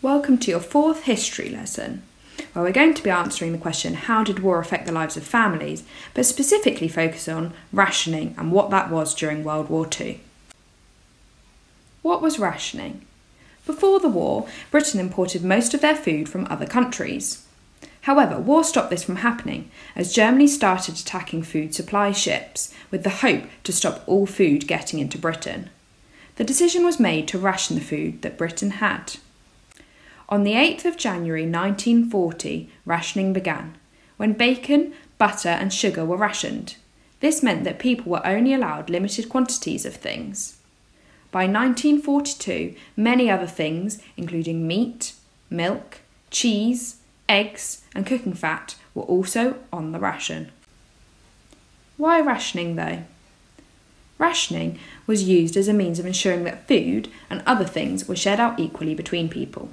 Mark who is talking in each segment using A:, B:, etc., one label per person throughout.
A: Welcome to your fourth history lesson, where we're going to be answering the question, how did war affect the lives of families, but specifically focus on rationing and what that was during World War II. What was rationing? Before the war, Britain imported most of their food from other countries. However, war stopped this from happening as Germany started attacking food supply ships with the hope to stop all food getting into Britain. The decision was made to ration the food that Britain had. On the 8th of January 1940, rationing began, when bacon, butter and sugar were rationed. This meant that people were only allowed limited quantities of things. By 1942, many other things, including meat, milk, cheese, eggs and cooking fat, were also on the ration. Why rationing though? Rationing was used as a means of ensuring that food and other things were shared out equally between people.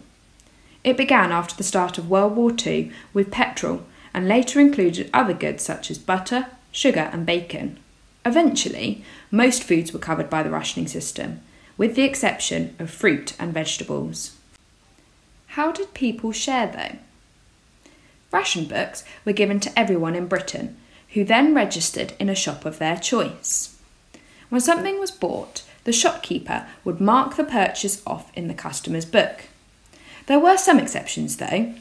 A: It began after the start of World War II with petrol and later included other goods such as butter, sugar and bacon. Eventually, most foods were covered by the rationing system, with the exception of fruit and vegetables. How did people share though? Ration books were given to everyone in Britain, who then registered in a shop of their choice. When something was bought, the shopkeeper would mark the purchase off in the customer's book. There were some exceptions though.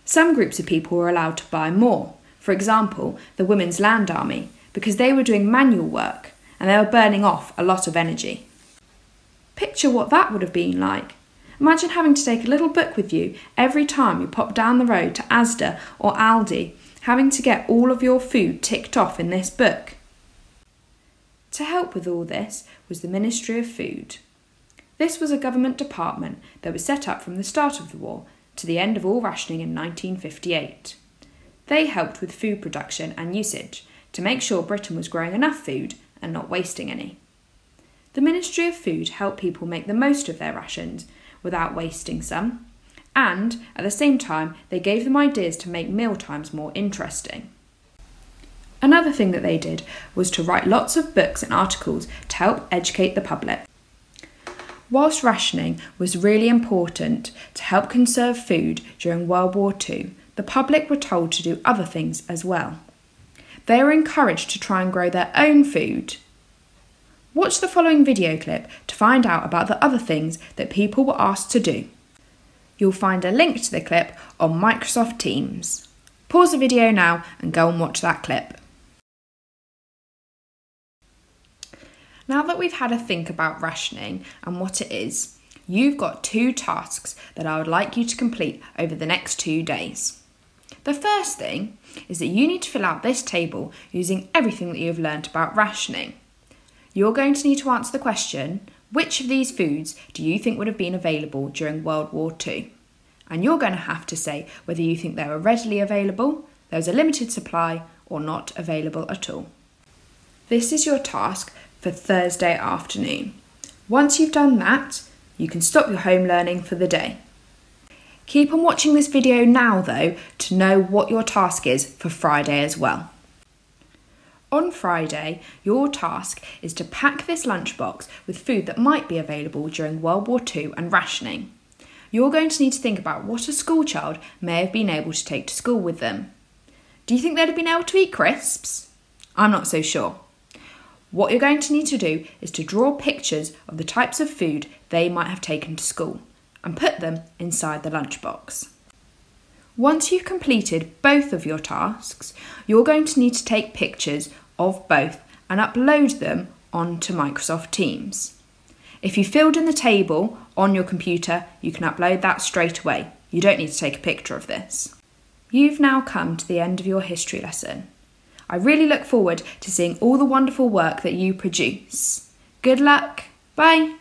A: Some groups of people were allowed to buy more, for example, the Women's Land Army, because they were doing manual work and they were burning off a lot of energy. Picture what that would have been like. Imagine having to take a little book with you every time you pop down the road to Asda or Aldi, having to get all of your food ticked off in this book. To help with all this was the Ministry of Food. This was a government department that was set up from the start of the war to the end of all rationing in 1958. They helped with food production and usage to make sure Britain was growing enough food and not wasting any. The Ministry of Food helped people make the most of their rations without wasting some, and at the same time they gave them ideas to make mealtimes more interesting. Another thing that they did was to write lots of books and articles to help educate the public. Whilst rationing was really important to help conserve food during World War II, the public were told to do other things as well. They were encouraged to try and grow their own food. Watch the following video clip to find out about the other things that people were asked to do. You'll find a link to the clip on Microsoft Teams. Pause the video now and go and watch that clip. Now that we've had a think about rationing and what it is, you've got 2 tasks that I would like you to complete over the next 2 days. The first thing is that you need to fill out this table using everything that you've learnt about rationing. You're going to need to answer the question, which of these foods do you think would have been available during World War II? And you're going to have to say whether you think they were readily available, there was a limited supply, or not available at all. This is your task for Thursday afternoon. Once you've done that, you can stop your home learning for the day. Keep on watching this video now though to know what your task is for Friday as well. On Friday, your task is to pack this lunchbox with food that might be available during World War II and rationing. You're going to need to think about what a schoolchild may have been able to take to school with them. Do you think they'd have been able to eat crisps? I'm not so sure. What you're going to need to do is to draw pictures of the types of food they might have taken to school and put them inside the lunchbox. Once you've completed both of your tasks, you're going to need to take pictures of both and upload them onto Microsoft Teams. If you filled in the table on your computer, you can upload that straight away. You don't need to take a picture of this. You've now come to the end of your history lesson. I really look forward to seeing all the wonderful work that you produce. Good luck. Bye.